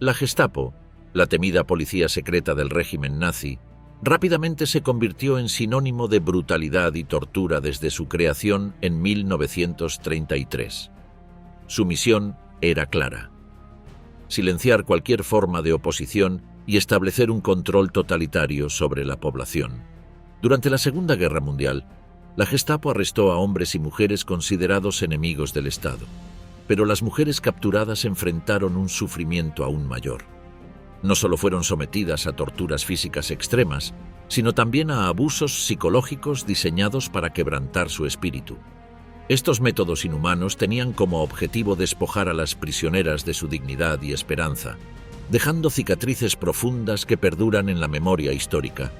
La Gestapo, la temida policía secreta del régimen nazi, rápidamente se convirtió en sinónimo de brutalidad y tortura desde su creación en 1933. Su misión era clara: silenciar cualquier forma de oposición y establecer un control totalitario sobre la población. Durante la Segunda Guerra Mundial, la Gestapo arrestó a hombres y mujeres considerados enemigos del Estado, pero las mujeres capturadas enfrentaron un sufrimiento aún mayor. No solo fueron sometidas a torturas físicas extremas, sino también a abusos psicológicos diseñados para quebrantar su espíritu. Estos métodos inhumanos tenían como objetivo despojar a las prisioneras de su dignidad y esperanza, dejando cicatrices profundas que perduran en la memoria histórica.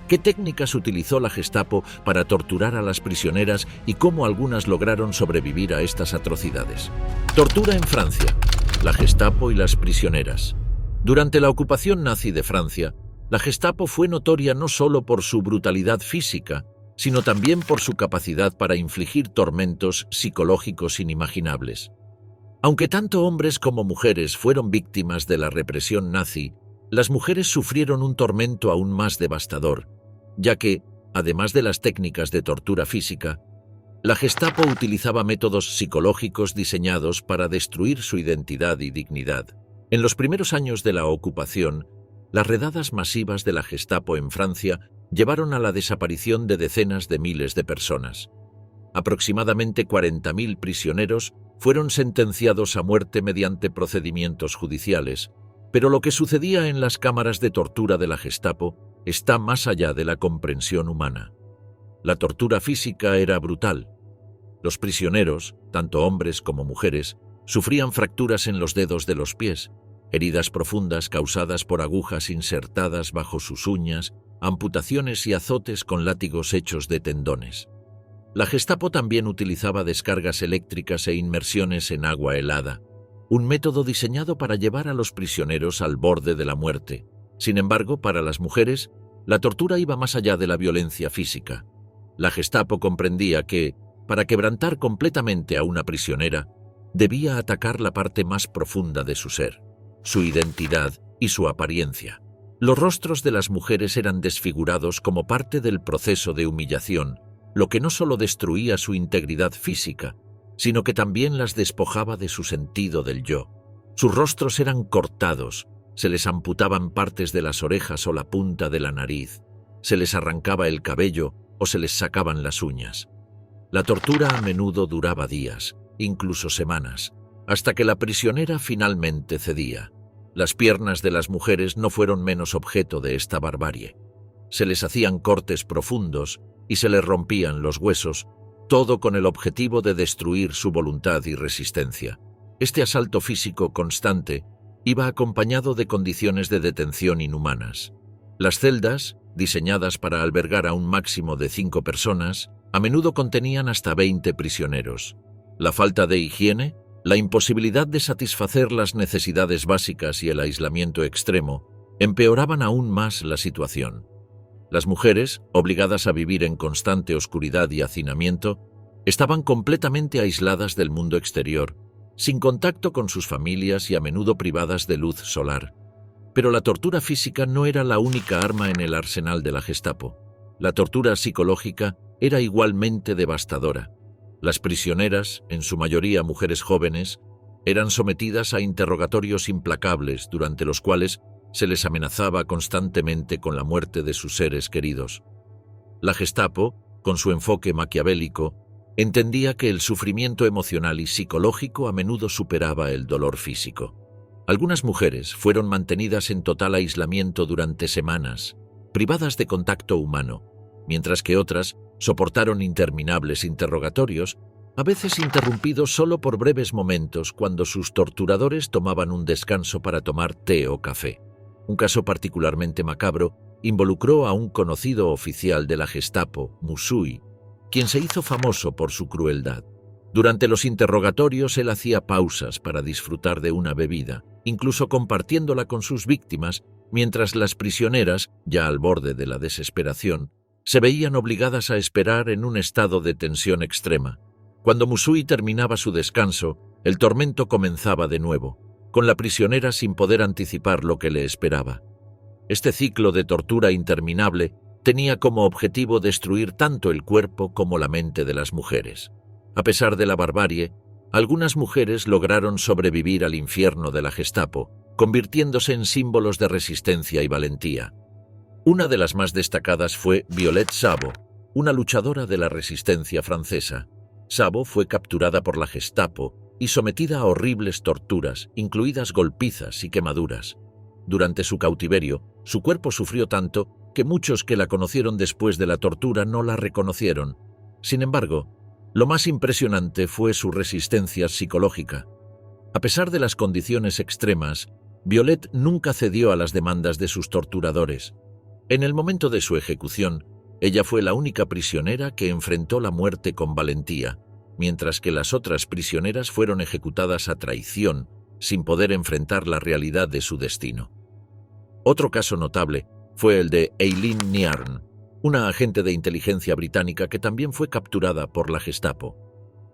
¿Qué técnicas utilizó la Gestapo para torturar a las prisioneras y cómo algunas lograron sobrevivir a estas atrocidades? Tortura en Francia, la Gestapo y las prisioneras. Durante la ocupación nazi de Francia, la Gestapo fue notoria no solo por su brutalidad física, sino también por su capacidad para infligir tormentos psicológicos inimaginables. Aunque tanto hombres como mujeres fueron víctimas de la represión nazi, las mujeres sufrieron un tormento aún más devastador, ya que, además de las técnicas de tortura física, la Gestapo utilizaba métodos psicológicos diseñados para destruir su identidad y dignidad. En los primeros años de la ocupación, las redadas masivas de la Gestapo en Francia llevaron a la desaparición de decenas de miles de personas. Aproximadamente 40.000 prisioneros fueron sentenciados a muerte mediante procedimientos judiciales, pero lo que sucedía en las cámaras de tortura de la Gestapo está más allá de la comprensión humana. La tortura física era brutal. Los prisioneros, tanto hombres como mujeres, sufrían fracturas en los dedos de los pies, heridas profundas causadas por agujas insertadas bajo sus uñas, amputaciones y azotes con látigos hechos de tendones. La Gestapo también utilizaba descargas eléctricas e inmersiones en agua helada, un método diseñado para llevar a los prisioneros al borde de la muerte. Sin embargo, para las mujeres, la tortura iba más allá de la violencia física. La Gestapo comprendía que, para quebrantar completamente a una prisionera, debía atacar la parte más profunda de su ser, su identidad y su apariencia. Los rostros de las mujeres eran desfigurados como parte del proceso de humillación, lo que no solo destruía su integridad física, sino que también las despojaba de su sentido del yo. Sus rostros eran cortados, se les amputaban partes de las orejas o la punta de la nariz, se les arrancaba el cabello o se les sacaban las uñas. La tortura a menudo duraba días, incluso semanas, hasta que la prisionera finalmente cedía. Las piernas de las mujeres no fueron menos objeto de esta barbarie. Se les hacían cortes profundos y se les rompían los huesos, todo con el objetivo de destruir su voluntad y resistencia. Este asalto físico constante iba acompañado de condiciones de detención inhumanas. Las celdas, diseñadas para albergar a un máximo de 5 personas, a menudo contenían hasta 20 prisioneros. La falta de higiene, la imposibilidad de satisfacer las necesidades básicas y el aislamiento extremo empeoraban aún más la situación. Las mujeres, obligadas a vivir en constante oscuridad y hacinamiento, estaban completamente aisladas del mundo exterior, sin contacto con sus familias y a menudo privadas de luz solar. Pero la tortura física no era la única arma en el arsenal de la Gestapo. La tortura psicológica era igualmente devastadora. Las prisioneras, en su mayoría mujeres jóvenes, eran sometidas a interrogatorios implacables durante los cuales se les amenazaba constantemente con la muerte de sus seres queridos. La Gestapo, con su enfoque maquiavélico, entendía que el sufrimiento emocional y psicológico a menudo superaba el dolor físico. Algunas mujeres fueron mantenidas en total aislamiento durante semanas, privadas de contacto humano, mientras que otras soportaron interminables interrogatorios, a veces interrumpidos solo por breves momentos cuando sus torturadores tomaban un descanso para tomar té o café. Un caso particularmente macabro involucró a un conocido oficial de la Gestapo, Musui, quien se hizo famoso por su crueldad. Durante los interrogatorios él hacía pausas para disfrutar de una bebida, incluso compartiéndola con sus víctimas, mientras las prisioneras, ya al borde de la desesperación, se veían obligadas a esperar en un estado de tensión extrema. Cuando Musui terminaba su descanso, el tormento comenzaba de nuevo. con la prisionera sin poder anticipar lo que le esperaba. Este ciclo de tortura interminable tenía como objetivo destruir tanto el cuerpo como la mente de las mujeres. A pesar de la barbarie, algunas mujeres lograron sobrevivir al infierno de la Gestapo, convirtiéndose en símbolos de resistencia y valentía. Una de las más destacadas fue Violette Szabo, una luchadora de la resistencia francesa. Szabo fue capturada por la Gestapo y sometida a horribles torturas, incluidas golpizas y quemaduras. Durante su cautiverio, su cuerpo sufrió tanto que muchos que la conocieron después de la tortura no la reconocieron. Sin embargo, lo más impresionante fue su resistencia psicológica. A pesar de las condiciones extremas, Violette nunca cedió a las demandas de sus torturadores. En el momento de su ejecución, ella fue la única prisionera que enfrentó la muerte con valentía, mientras que las otras prisioneras fueron ejecutadas a traición, sin poder enfrentar la realidad de su destino. Otro caso notable fue el de Eileen Niarn, una agente de inteligencia británica que también fue capturada por la Gestapo.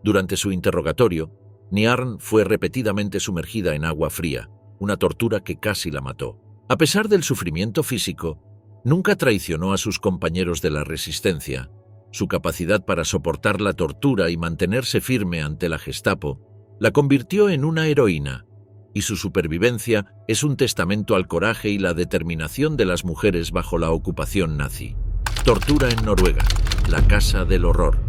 Durante su interrogatorio, Niarn fue repetidamente sumergida en agua fría, una tortura que casi la mató. A pesar del sufrimiento físico, nunca traicionó a sus compañeros de la resistencia. Su capacidad para soportar la tortura y mantenerse firme ante la Gestapo la convirtió en una heroína, y su supervivencia es un testamento al coraje y la determinación de las mujeres bajo la ocupación nazi. Tortura en Noruega, la Casa del Horror.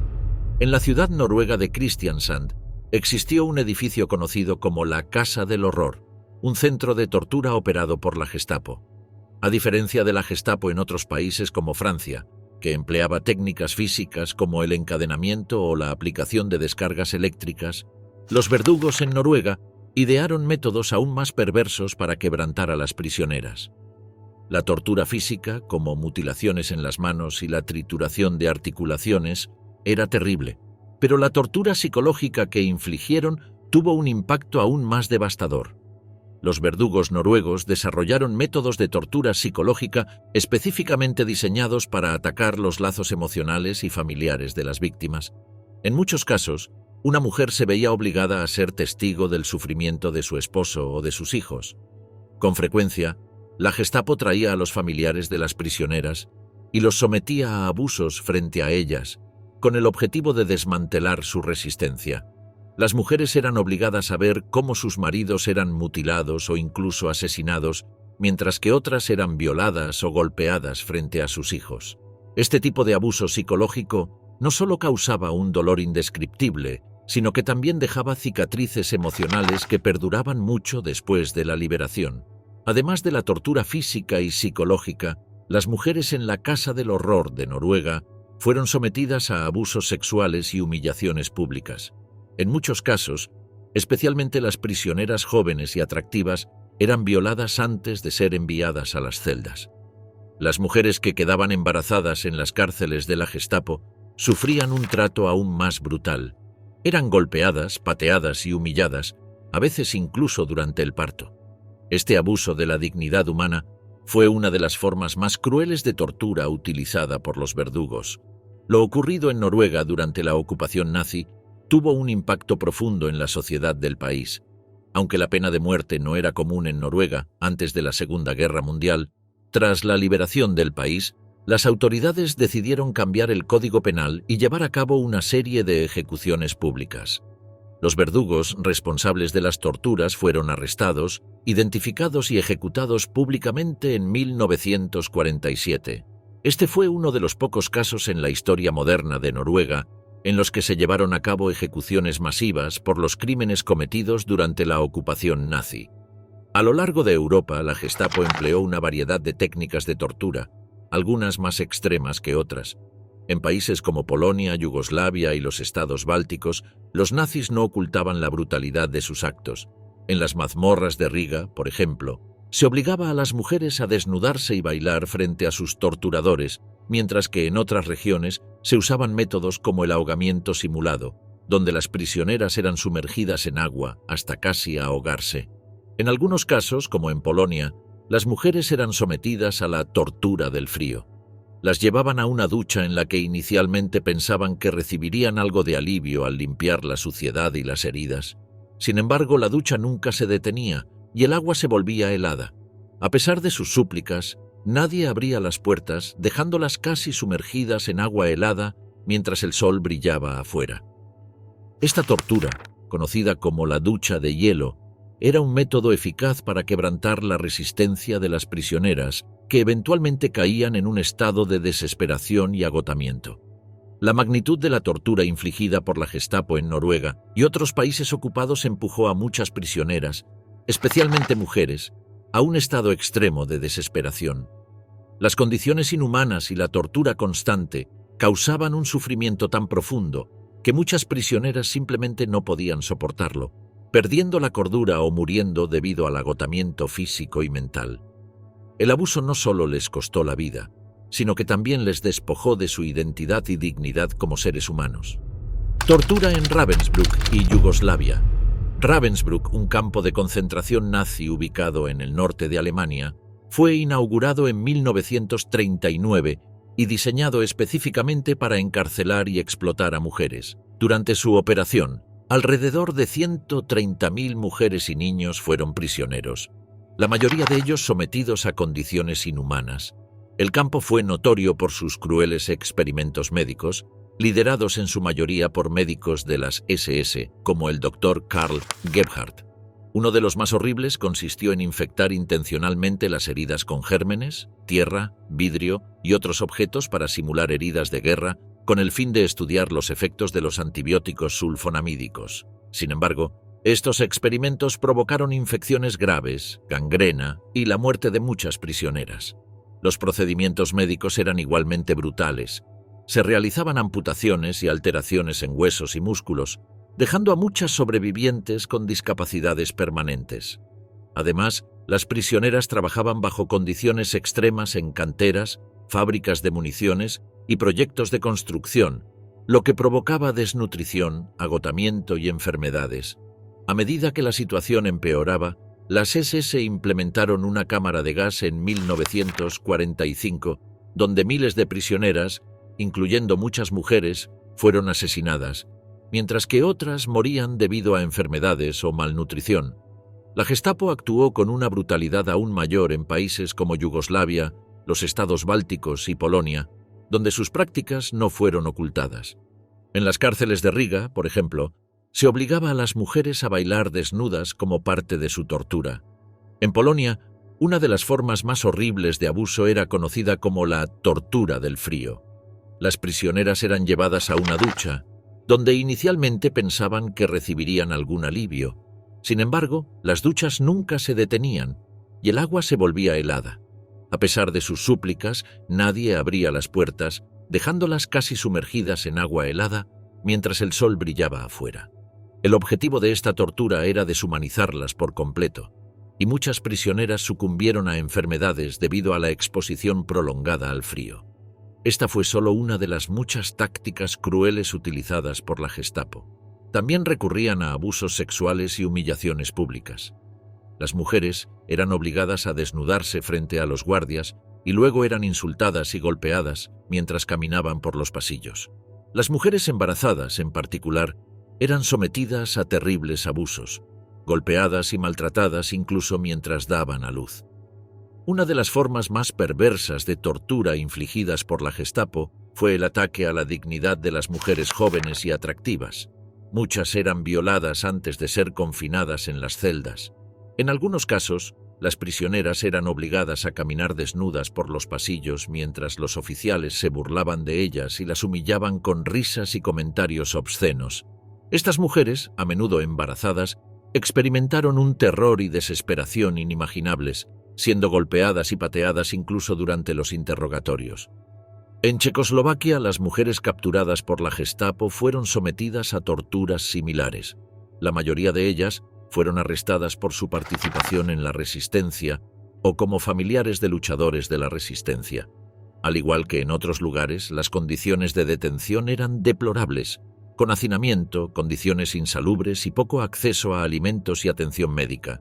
En la ciudad noruega de Kristiansand existió un edificio conocido como la Casa del Horror, un centro de tortura operado por la Gestapo. A diferencia de la Gestapo en otros países como Francia, que empleaba técnicas físicas como el encadenamiento o la aplicación de descargas eléctricas, los verdugos en Noruega idearon métodos aún más perversos para quebrantar a las prisioneras. La tortura física, como mutilaciones en las manos y la trituración de articulaciones, era terrible, pero la tortura psicológica que infligieron tuvo un impacto aún más devastador. Los verdugos noruegos desarrollaron métodos de tortura psicológica específicamente diseñados para atacar los lazos emocionales y familiares de las víctimas. En muchos casos, una mujer se veía obligada a ser testigo del sufrimiento de su esposo o de sus hijos. Con frecuencia, la Gestapo traía a los familiares de las prisioneras y los sometía a abusos frente a ellas, con el objetivo de desmantelar su resistencia. Las mujeres eran obligadas a ver cómo sus maridos eran mutilados o incluso asesinados, mientras que otras eran violadas o golpeadas frente a sus hijos. Este tipo de abuso psicológico no solo causaba un dolor indescriptible, sino que también dejaba cicatrices emocionales que perduraban mucho después de la liberación. Además de la tortura física y psicológica, las mujeres en la Casa del Horror de Noruega fueron sometidas a abusos sexuales y humillaciones públicas. En muchos casos, especialmente las prisioneras jóvenes y atractivas, eran violadas antes de ser enviadas a las celdas. Las mujeres que quedaban embarazadas en las cárceles de la Gestapo sufrían un trato aún más brutal. Eran golpeadas, pateadas y humilladas, a veces incluso durante el parto. Este abuso de la dignidad humana fue una de las formas más crueles de tortura utilizada por los verdugos. Lo ocurrido en Noruega durante la ocupación nazi tuvo un impacto profundo en la sociedad del país. Aunque la pena de muerte no era común en Noruega antes de la Segunda Guerra Mundial, tras la liberación del país, las autoridades decidieron cambiar el Código Penal y llevar a cabo una serie de ejecuciones públicas. Los verdugos responsables de las torturas fueron arrestados, identificados y ejecutados públicamente en 1947. Este fue uno de los pocos casos en la historia moderna de Noruega en los que se llevaron a cabo ejecuciones masivas por los crímenes cometidos durante la ocupación nazi. A lo largo de Europa, la Gestapo empleó una variedad de técnicas de tortura, algunas más extremas que otras. En países como Polonia, Yugoslavia y los estados bálticos, los nazis no ocultaban la brutalidad de sus actos. En las mazmorras de Riga, por ejemplo, se obligaba a las mujeres a desnudarse y bailar frente a sus torturadores, mientras que en otras regiones se usaban métodos como el ahogamiento simulado, donde las prisioneras eran sumergidas en agua hasta casi ahogarse. En algunos casos, como en Polonia, las mujeres eran sometidas a la tortura del frío. Las llevaban a una ducha en la que inicialmente pensaban que recibirían algo de alivio al limpiar la suciedad y las heridas. Sin embargo, la ducha nunca se detenía, y el agua se volvía helada. A pesar de sus súplicas, nadie abría las puertas, dejándolas casi sumergidas en agua helada mientras el sol brillaba afuera. Esta tortura, conocida como la ducha de hielo, era un método eficaz para quebrantar la resistencia de las prisioneras, que eventualmente caían en un estado de desesperación y agotamiento. La magnitud de la tortura infligida por la Gestapo en Noruega y otros países ocupados empujó a muchas prisioneras, especialmente mujeres, a un estado extremo de desesperación. Las condiciones inhumanas y la tortura constante causaban un sufrimiento tan profundo que muchas prisioneras simplemente no podían soportarlo, perdiendo la cordura o muriendo debido al agotamiento físico y mental. El abuso no solo les costó la vida, sino que también les despojó de su identidad y dignidad como seres humanos. Tortura en Ravensbrück y Yugoslavia. Ravensbrück, un campo de concentración nazi ubicado en el norte de Alemania, fue inaugurado en 1939 y diseñado específicamente para encarcelar y explotar a mujeres. Durante su operación, alrededor de 130.000 mujeres y niños fueron prisioneros, la mayoría de ellos sometidos a condiciones inhumanas. El campo fue notorio por sus crueles experimentos médicos, liderados en su mayoría por médicos de las SS, como el Dr. Karl Gebhardt. Uno de los más horribles consistió en infectar intencionalmente las heridas con gérmenes, tierra, vidrio y otros objetos para simular heridas de guerra, con el fin de estudiar los efectos de los antibióticos sulfonamídicos. Sin embargo, estos experimentos provocaron infecciones graves, gangrena y la muerte de muchas prisioneras. Los procedimientos médicos eran igualmente brutales. Se realizaban amputaciones y alteraciones en huesos y músculos, dejando a muchas sobrevivientes con discapacidades permanentes. Además, las prisioneras trabajaban bajo condiciones extremas en canteras, fábricas de municiones y proyectos de construcción, lo que provocaba desnutrición, agotamiento y enfermedades. A medida que la situación empeoraba, las SS implementaron una cámara de gas en 1945, donde miles de prisioneras, incluyendo muchas mujeres, fueron asesinadas, mientras que otras morían debido a enfermedades o malnutrición. La Gestapo actuó con una brutalidad aún mayor en países como Yugoslavia, los estados bálticos y Polonia, donde sus prácticas no fueron ocultadas. En las cárceles de Riga, por ejemplo, se obligaba a las mujeres a bailar desnudas como parte de su tortura. En Polonia, una de las formas más horribles de abuso era conocida como la tortura del frío. Las prisioneras eran llevadas a una ducha, donde inicialmente pensaban que recibirían algún alivio. Sin embargo, las duchas nunca se detenían y el agua se volvía helada. A pesar de sus súplicas, nadie abría las puertas, dejándolas casi sumergidas en agua helada mientras el sol brillaba afuera. El objetivo de esta tortura era deshumanizarlas por completo, y muchas prisioneras sucumbieron a enfermedades debido a la exposición prolongada al frío. Esta fue solo una de las muchas tácticas crueles utilizadas por la Gestapo. También recurrían a abusos sexuales y humillaciones públicas. Las mujeres eran obligadas a desnudarse frente a los guardias y luego eran insultadas y golpeadas mientras caminaban por los pasillos. Las mujeres embarazadas, en particular, eran sometidas a terribles abusos, golpeadas y maltratadas incluso mientras daban a luz. Una de las formas más perversas de tortura infligidas por la Gestapo fue el ataque a la dignidad de las mujeres jóvenes y atractivas. Muchas eran violadas antes de ser confinadas en las celdas. En algunos casos, las prisioneras eran obligadas a caminar desnudas por los pasillos mientras los oficiales se burlaban de ellas y las humillaban con risas y comentarios obscenos. Estas mujeres, a menudo embarazadas, experimentaron un terror y desesperación inimaginables, siendo golpeadas y pateadas incluso durante los interrogatorios. En Checoslovaquia, las mujeres capturadas por la Gestapo fueron sometidas a torturas similares. La mayoría de ellas fueron arrestadas por su participación en la resistencia o como familiares de luchadores de la resistencia. Al igual que en otros lugares, las condiciones de detención eran deplorables, con hacinamiento, condiciones insalubres y poco acceso a alimentos y atención médica.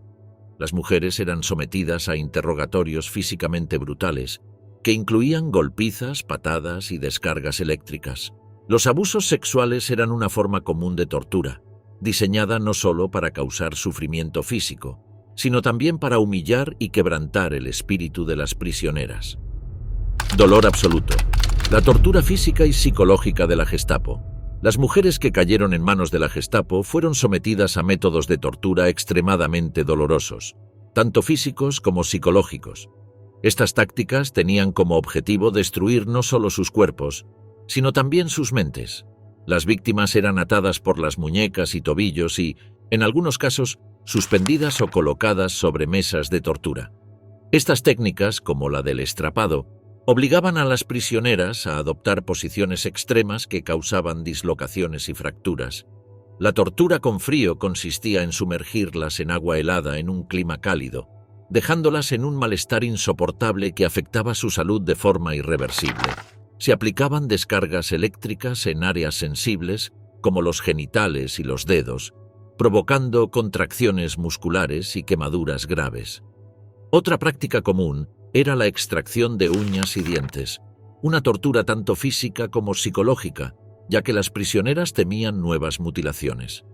Las mujeres eran sometidas a interrogatorios físicamente brutales, que incluían golpizas, patadas y descargas eléctricas. Los abusos sexuales eran una forma común de tortura, diseñada no solo para causar sufrimiento físico, sino también para humillar y quebrantar el espíritu de las prisioneras. Dolor absoluto. La tortura física y psicológica de la Gestapo. Las mujeres que cayeron en manos de la Gestapo fueron sometidas a métodos de tortura extremadamente dolorosos, tanto físicos como psicológicos. Estas tácticas tenían como objetivo destruir no solo sus cuerpos, sino también sus mentes. Las víctimas eran atadas por las muñecas y tobillos y, en algunos casos, suspendidas o colocadas sobre mesas de tortura. Estas técnicas, como la del estrapado, obligaban a las prisioneras a adoptar posiciones extremas que causaban dislocaciones y fracturas. La tortura con frío consistía en sumergirlas en agua helada en un clima cálido, dejándolas en un malestar insoportable que afectaba su salud de forma irreversible. Se aplicaban descargas eléctricas en áreas sensibles, como los genitales y los dedos, provocando contracciones musculares y quemaduras graves. Otra práctica común era la extracción de uñas y dientes, una tortura tanto física como psicológica, ya que las prisioneras temían nuevas mutilaciones.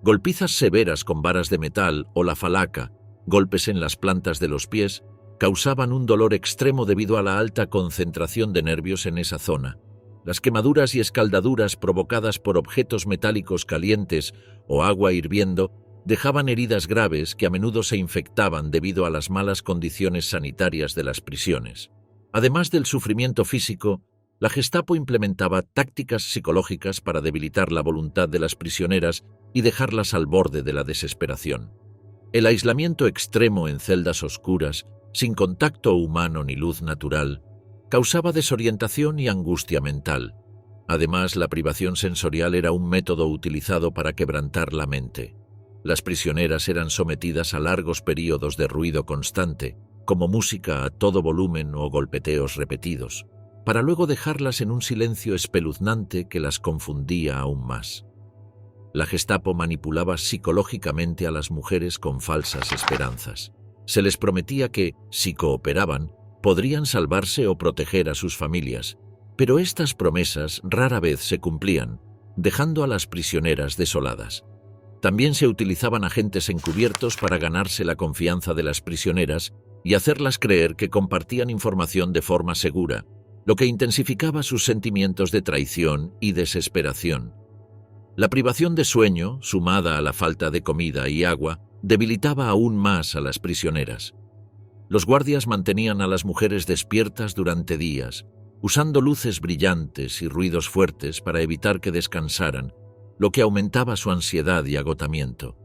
Golpizas severas con varas de metal o la falaca, golpes en las plantas de los pies, causaban un dolor extremo debido a la alta concentración de nervios en esa zona. Las quemaduras y escaldaduras provocadas por objetos metálicos calientes o agua hirviendo dejaban heridas graves que a menudo se infectaban debido a las malas condiciones sanitarias de las prisiones. Además del sufrimiento físico, la Gestapo implementaba tácticas psicológicas para debilitar la voluntad de las prisioneras y dejarlas al borde de la desesperación. El aislamiento extremo en celdas oscuras, sin contacto humano ni luz natural, causaba desorientación y angustia mental. Además, la privación sensorial era un método utilizado para quebrantar la mente. Las prisioneras eran sometidas a largos períodos de ruido constante, como música a todo volumen o golpeteos repetidos, para luego dejarlas en un silencio espeluznante que las confundía aún más. La Gestapo manipulaba psicológicamente a las mujeres con falsas esperanzas. Se les prometía que, si cooperaban, podrían salvarse o proteger a sus familias, pero estas promesas rara vez se cumplían, dejando a las prisioneras desoladas. También se utilizaban agentes encubiertos para ganarse la confianza de las prisioneras y hacerlas creer que compartían información de forma segura, lo que intensificaba sus sentimientos de traición y desesperación. La privación de sueño, sumada a la falta de comida y agua, debilitaba aún más a las prisioneras. Los guardias mantenían a las mujeres despiertas durante días, usando luces brillantes y ruidos fuertes para evitar que descansaran, lo que aumentaba su ansiedad y agotamiento.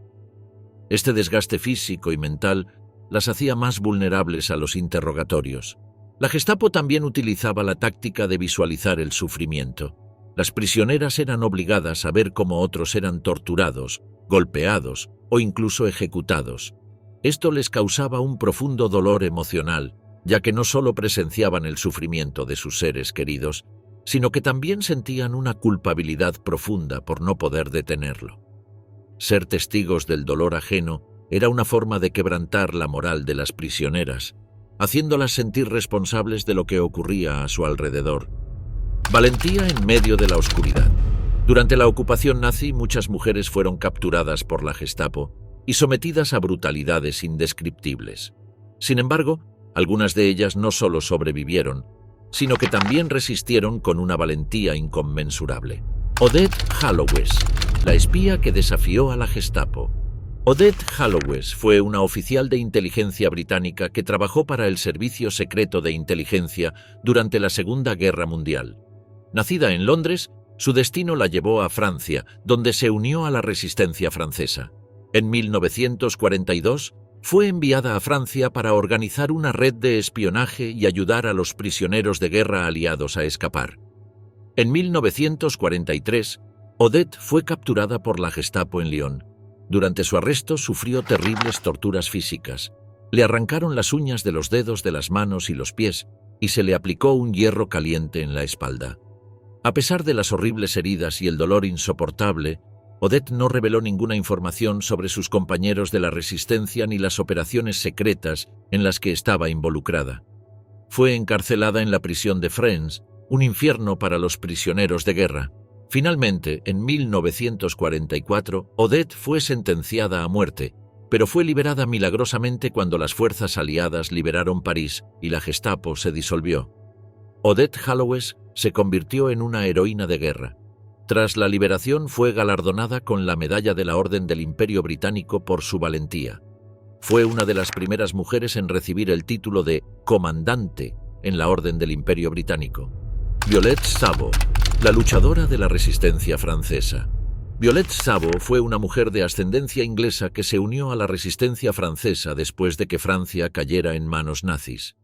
Este desgaste físico y mental las hacía más vulnerables a los interrogatorios. La Gestapo también utilizaba la táctica de visualizar el sufrimiento. Las prisioneras eran obligadas a ver cómo otros eran torturados, golpeados o incluso ejecutados. Esto les causaba un profundo dolor emocional, ya que no solo presenciaban el sufrimiento de sus seres queridos, sino que también sentían una culpabilidad profunda por no poder detenerlo. Ser testigos del dolor ajeno era una forma de quebrantar la moral de las prisioneras, haciéndolas sentir responsables de lo que ocurría a su alrededor. Valentía en medio de la oscuridad. Durante la ocupación nazi, muchas mujeres fueron capturadas por la Gestapo y sometidas a brutalidades indescriptibles. Sin embargo, algunas de ellas no solo sobrevivieron, sino que también resistieron con una valentía inconmensurable. Odette Hallowes, la espía que desafió a la Gestapo. Odette Hallowes fue una oficial de inteligencia británica que trabajó para el Servicio Secreto de Inteligencia durante la Segunda Guerra Mundial. Nacida en Londres, su destino la llevó a Francia, donde se unió a la resistencia francesa. En 1942, fue enviada a Francia para organizar una red de espionaje y ayudar a los prisioneros de guerra aliados a escapar. En 1943, Odette fue capturada por la Gestapo en Lyon. Durante su arresto sufrió terribles torturas físicas. Le arrancaron las uñas de los dedos de las manos y los pies y se le aplicó un hierro caliente en la espalda. A pesar de las horribles heridas y el dolor insoportable, Odette no reveló ninguna información sobre sus compañeros de la resistencia ni las operaciones secretas en las que estaba involucrada. Fue encarcelada en la prisión de Fresnes, un infierno para los prisioneros de guerra. Finalmente, en 1944, Odette fue sentenciada a muerte, pero fue liberada milagrosamente cuando las fuerzas aliadas liberaron París y la Gestapo se disolvió. Odette Hallowes se convirtió en una heroína de guerra. Tras la liberación fue galardonada con la Medalla de la Orden del Imperio Británico por su valentía. Fue una de las primeras mujeres en recibir el título de comandante en la Orden del Imperio Británico. Violette Savo, la luchadora de la resistencia francesa. Violette Savo fue una mujer de ascendencia inglesa que se unió a la resistencia francesa después de que Francia cayera en manos nazis.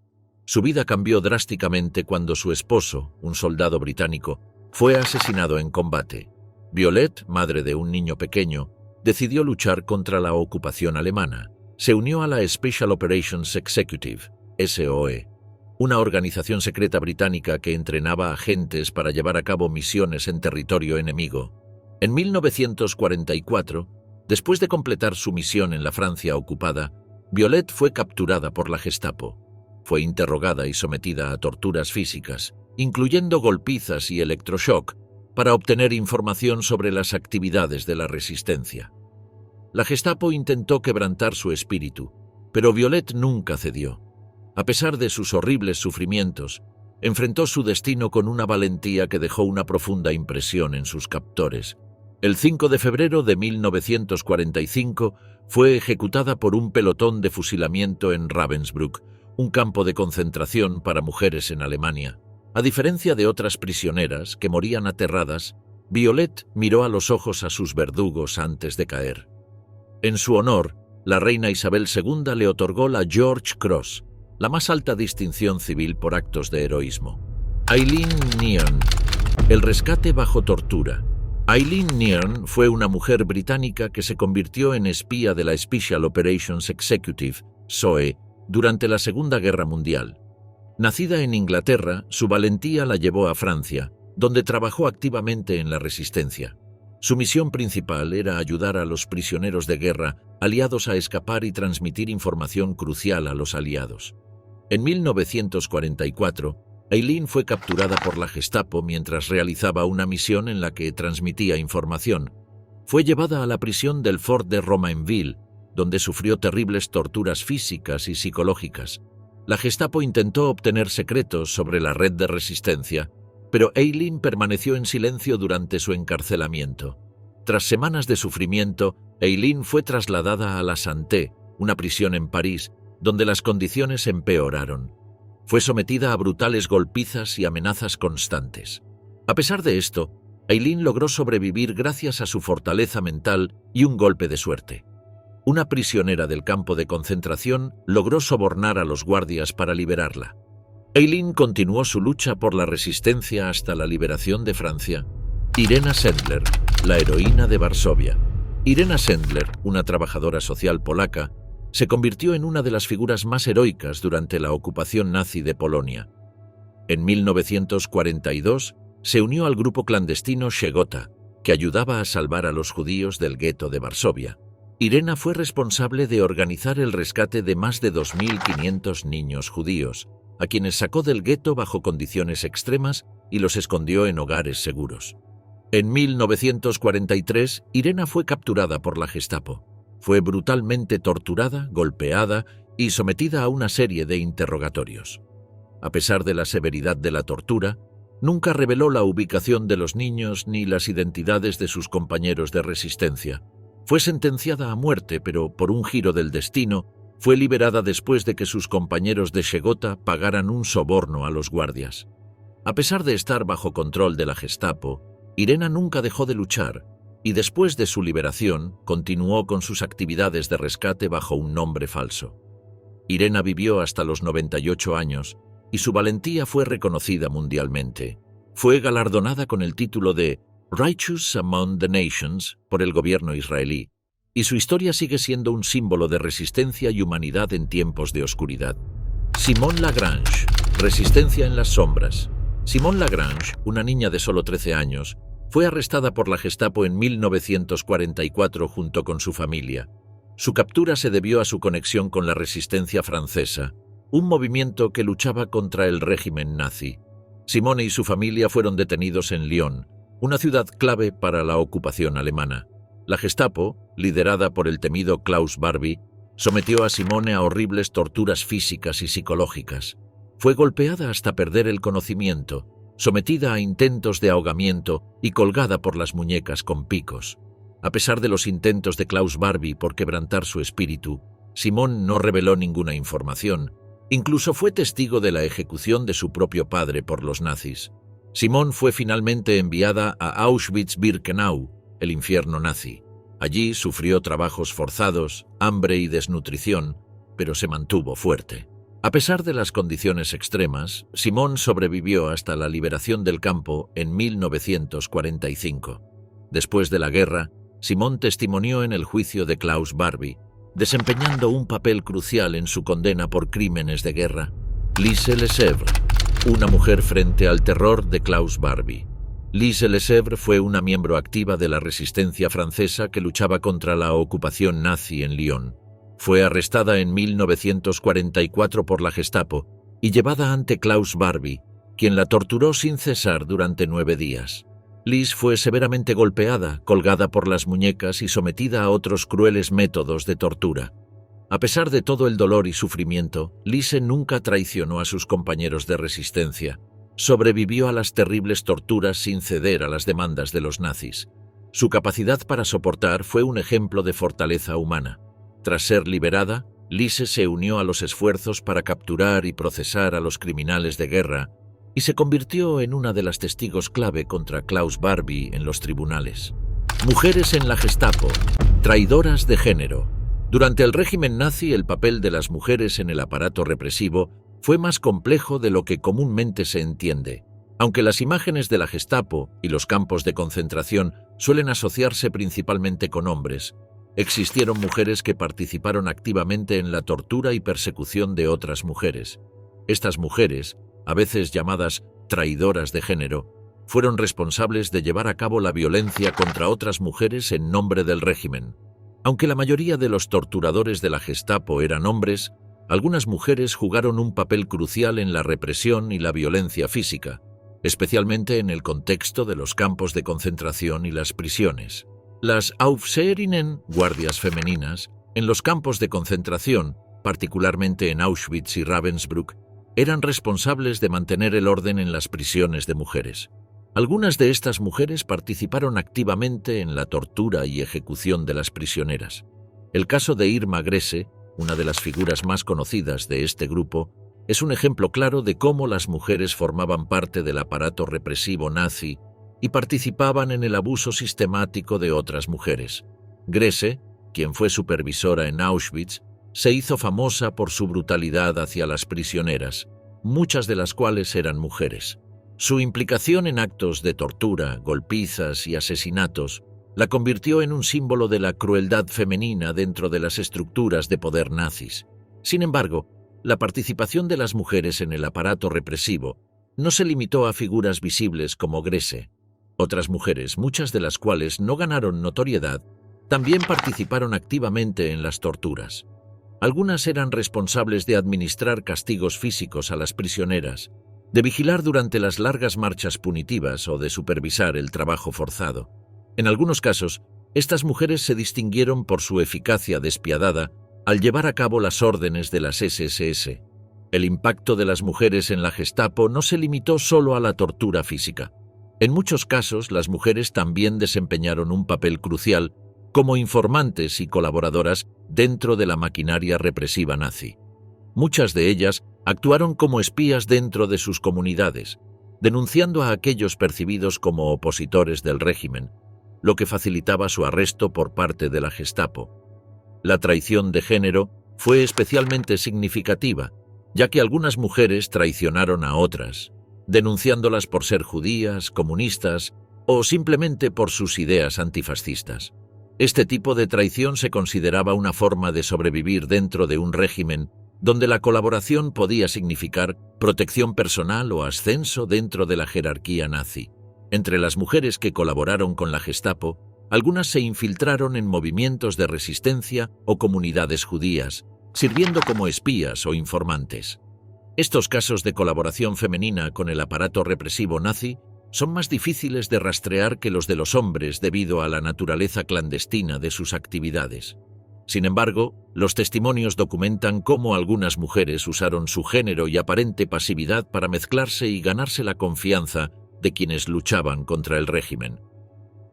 Su vida cambió drásticamente cuando su esposo, un soldado británico, fue asesinado en combate. Violette, madre de un niño pequeño, decidió luchar contra la ocupación alemana. Se unió a la Special Operations Executive, SOE, una organización secreta británica que entrenaba agentes para llevar a cabo misiones en territorio enemigo. En 1944, después de completar su misión en la Francia ocupada, Violette fue capturada por la Gestapo. Fue interrogada y sometida a torturas físicas, incluyendo golpizas y electroshock, para obtener información sobre las actividades de la resistencia. La Gestapo intentó quebrantar su espíritu, pero Violette nunca cedió. A pesar de sus horribles sufrimientos, enfrentó su destino con una valentía que dejó una profunda impresión en sus captores. El 5 de febrero de 1945 fue ejecutada por un pelotón de fusilamiento en Ravensbrück, un campo de concentración para mujeres en Alemania. A diferencia de otras prisioneras que morían aterradas, Violette miró a los ojos a sus verdugos antes de caer. En su honor, la reina Isabel II le otorgó la George Cross, la más alta distinción civil por actos de heroísmo. Eileen Nearne, el rescate bajo tortura. Eileen Nearne fue una mujer británica que se convirtió en espía de la Special Operations Executive, SOE, durante la Segunda Guerra Mundial. Nacida en Inglaterra, su valentía la llevó a Francia, donde trabajó activamente en la resistencia. Su misión principal era ayudar a los prisioneros de guerra aliados a escapar y transmitir información crucial a los aliados. En 1944, Eileen fue capturada por la Gestapo mientras realizaba una misión en la que transmitía información. Fue llevada a la prisión del Fort de Romainville, donde sufrió terribles torturas físicas y psicológicas. La Gestapo intentó obtener secretos sobre la red de resistencia, pero Eileen permaneció en silencio durante su encarcelamiento. Tras semanas de sufrimiento, Eileen fue trasladada a la Santé, una prisión en París, donde las condiciones empeoraron. Fue sometida a brutales golpizas y amenazas constantes. A pesar de esto, Eileen logró sobrevivir gracias a su fortaleza mental y un golpe de suerte. Una prisionera del campo de concentración logró sobornar a los guardias para liberarla. Eileen continuó su lucha por la resistencia hasta la liberación de Francia. Irena Sendler, la heroína de Varsovia. Irena Sendler, una trabajadora social polaca, se convirtió en una de las figuras más heroicas durante la ocupación nazi de Polonia. En 1942 se unió al grupo clandestino Szegota, que ayudaba a salvar a los judíos del gueto de Varsovia. Irena fue responsable de organizar el rescate de más de 2.500 niños judíos, a quienes sacó del gueto bajo condiciones extremas y los escondió en hogares seguros. En 1943, Irena fue capturada por la Gestapo. Fue brutalmente torturada, golpeada y sometida a una serie de interrogatorios. A pesar de la severidad de la tortura, nunca reveló la ubicación de los niños ni las identidades de sus compañeros de resistencia. Fue sentenciada a muerte, pero por un giro del destino, fue liberada después de que sus compañeros de Szegota pagaran un soborno a los guardias. A pesar de estar bajo control de la Gestapo, Irena nunca dejó de luchar y después de su liberación continuó con sus actividades de rescate bajo un nombre falso. Irena vivió hasta los 98 años y su valentía fue reconocida mundialmente. Fue galardonada con el título de Righteous Among the Nations por el gobierno israelí, y su historia sigue siendo un símbolo de resistencia y humanidad en tiempos de oscuridad. Simone Lagrange, resistencia en las sombras. Simone Lagrange, una niña de solo 13 años, fue arrestada por la Gestapo en 1944 junto con su familia. Su captura se debió a su conexión con la resistencia francesa, un movimiento que luchaba contra el régimen nazi. Simone y su familia fueron detenidos en Lyon, una ciudad clave para la ocupación alemana. La Gestapo, liderada por el temido Klaus Barbie, sometió a Simone a horribles torturas físicas y psicológicas. Fue golpeada hasta perder el conocimiento, sometida a intentos de ahogamiento y colgada por las muñecas con picos. A pesar de los intentos de Klaus Barbie por quebrantar su espíritu, Simone no reveló ninguna información. Incluso fue testigo de la ejecución de su propio padre por los nazis. Simone fue finalmente enviada a Auschwitz-Birkenau, el infierno nazi. Allí sufrió trabajos forzados, hambre y desnutrición, pero se mantuvo fuerte. A pesar de las condiciones extremas, Simone sobrevivió hasta la liberación del campo en 1945. Después de la guerra, Simone testimonió en el juicio de Klaus Barbie, desempeñando un papel crucial en su condena por crímenes de guerra. Lise Lesevre, una mujer frente al terror de Klaus Barbie. Lise Lesevre fue una miembro activa de la resistencia francesa que luchaba contra la ocupación nazi en Lyon. Fue arrestada en 1944 por la Gestapo y llevada ante Klaus Barbie, quien la torturó sin cesar durante 9 días. Lise fue severamente golpeada, colgada por las muñecas y sometida a otros crueles métodos de tortura. A pesar de todo el dolor y sufrimiento, Lise nunca traicionó a sus compañeros de resistencia. Sobrevivió a las terribles torturas sin ceder a las demandas de los nazis. Su capacidad para soportar fue un ejemplo de fortaleza humana. Tras ser liberada, Lise se unió a los esfuerzos para capturar y procesar a los criminales de guerra y se convirtió en una de las testigos clave contra Klaus Barbie en los tribunales. Mujeres en la Gestapo, traidoras de género. Durante el régimen nazi, el papel de las mujeres en el aparato represivo fue más complejo de lo que comúnmente se entiende. Aunque las imágenes de la Gestapo y los campos de concentración suelen asociarse principalmente con hombres, existieron mujeres que participaron activamente en la tortura y persecución de otras mujeres. Estas mujeres, a veces llamadas traidoras de género, fueron responsables de llevar a cabo la violencia contra otras mujeres en nombre del régimen. Aunque la mayoría de los torturadores de la Gestapo eran hombres, algunas mujeres jugaron un papel crucial en la represión y la violencia física, especialmente en el contexto de los campos de concentración y las prisiones. Las Aufseherinnen, guardias femeninas, en los campos de concentración, particularmente en Auschwitz y Ravensbrück, eran responsables de mantener el orden en las prisiones de mujeres. Algunas de estas mujeres participaron activamente en la tortura y ejecución de las prisioneras. El caso de Irma Grese, una de las figuras más conocidas de este grupo, es un ejemplo claro de cómo las mujeres formaban parte del aparato represivo nazi y participaban en el abuso sistemático de otras mujeres. Grese, quien fue supervisora en Auschwitz, se hizo famosa por su brutalidad hacia las prisioneras, muchas de las cuales eran mujeres. Su implicación en actos de tortura, golpizas y asesinatos la convirtió en un símbolo de la crueldad femenina dentro de las estructuras de poder nazis. Sin embargo, la participación de las mujeres en el aparato represivo no se limitó a figuras visibles como Grese. Otras mujeres, muchas de las cuales no ganaron notoriedad, también participaron activamente en las torturas. Algunas eran responsables de administrar castigos físicos a las prisioneras, de vigilar durante las largas marchas punitivas o de supervisar el trabajo forzado. En algunos casos, estas mujeres se distinguieron por su eficacia despiadada al llevar a cabo las órdenes de las SS. El impacto de las mujeres en la Gestapo no se limitó solo a la tortura física. En muchos casos, las mujeres también desempeñaron un papel crucial como informantes y colaboradoras dentro de la maquinaria represiva nazi. Muchas de ellas actuaron como espías dentro de sus comunidades, denunciando a aquellos percibidos como opositores del régimen, lo que facilitaba su arresto por parte de la Gestapo. La traición de género fue especialmente significativa, ya que algunas mujeres traicionaron a otras, denunciándolas por ser judías, comunistas o simplemente por sus ideas antifascistas. Este tipo de traición se consideraba una forma de sobrevivir dentro de un régimen donde la colaboración podía significar protección personal o ascenso dentro de la jerarquía nazi. Entre las mujeres que colaboraron con la Gestapo, algunas se infiltraron en movimientos de resistencia o comunidades judías, sirviendo como espías o informantes. Estos casos de colaboración femenina con el aparato represivo nazi son más difíciles de rastrear que los de los hombres debido a la naturaleza clandestina de sus actividades. Sin embargo, los testimonios documentan cómo algunas mujeres usaron su género y aparente pasividad para mezclarse y ganarse la confianza de quienes luchaban contra el régimen.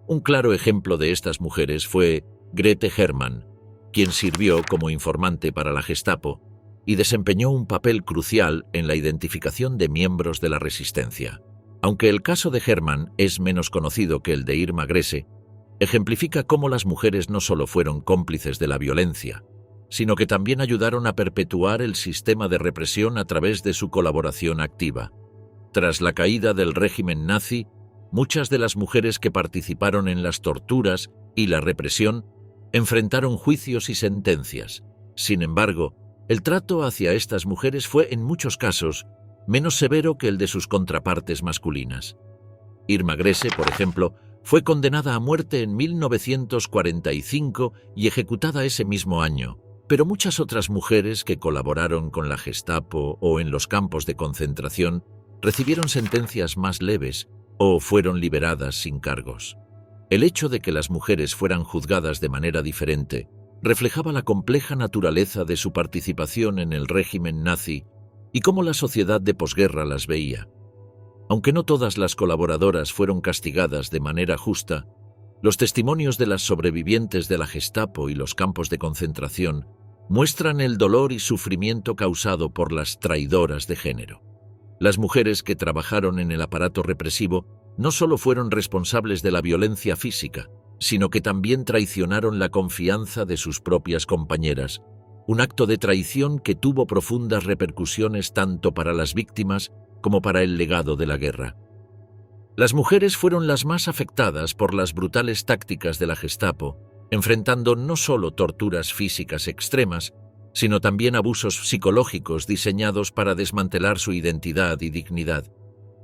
Un claro ejemplo de estas mujeres fue Grete Hermann, quien sirvió como informante para la Gestapo y desempeñó un papel crucial en la identificación de miembros de la resistencia. Aunque el caso de Hermann es menos conocido que el de Irma Grese, ejemplifica cómo las mujeres no solo fueron cómplices de la violencia, sino que también ayudaron a perpetuar el sistema de represión a través de su colaboración activa. Tras la caída del régimen nazi, muchas de las mujeres que participaron en las torturas y la represión enfrentaron juicios y sentencias. Sin embargo, el trato hacia estas mujeres fue, en muchos casos, menos severo que el de sus contrapartes masculinas. Irma Grese, por ejemplo, fue condenada a muerte en 1945 y ejecutada ese mismo año, pero muchas otras mujeres que colaboraron con la Gestapo o en los campos de concentración recibieron sentencias más leves o fueron liberadas sin cargos. El hecho de que las mujeres fueran juzgadas de manera diferente reflejaba la compleja naturaleza de su participación en el régimen nazi y cómo la sociedad de posguerra las veía. Aunque no todas las colaboradoras fueron castigadas de manera justa, los testimonios de las sobrevivientes de la Gestapo y los campos de concentración muestran el dolor y sufrimiento causado por las traidoras de género. Las mujeres que trabajaron en el aparato represivo no solo fueron responsables de la violencia física, sino que también traicionaron la confianza de sus propias compañeras, un acto de traición que tuvo profundas repercusiones tanto para las víctimas como para el legado de la guerra. Las mujeres fueron las más afectadas por las brutales tácticas de la Gestapo, enfrentando no solo torturas físicas extremas, sino también abusos psicológicos diseñados para desmantelar su identidad y dignidad.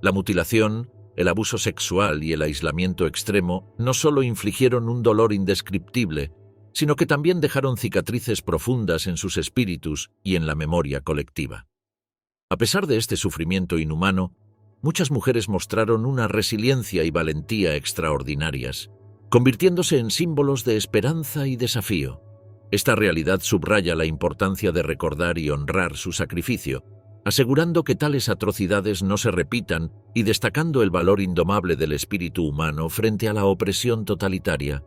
La mutilación, el abuso sexual y el aislamiento extremo no solo infligieron un dolor indescriptible, sino que también dejaron cicatrices profundas en sus espíritus y en la memoria colectiva. A pesar de este sufrimiento inhumano, muchas mujeres mostraron una resiliencia y valentía extraordinarias, convirtiéndose en símbolos de esperanza y desafío. Esta realidad subraya la importancia de recordar y honrar su sacrificio, asegurando que tales atrocidades no se repitan y destacando el valor indomable del espíritu humano frente a la opresión totalitaria.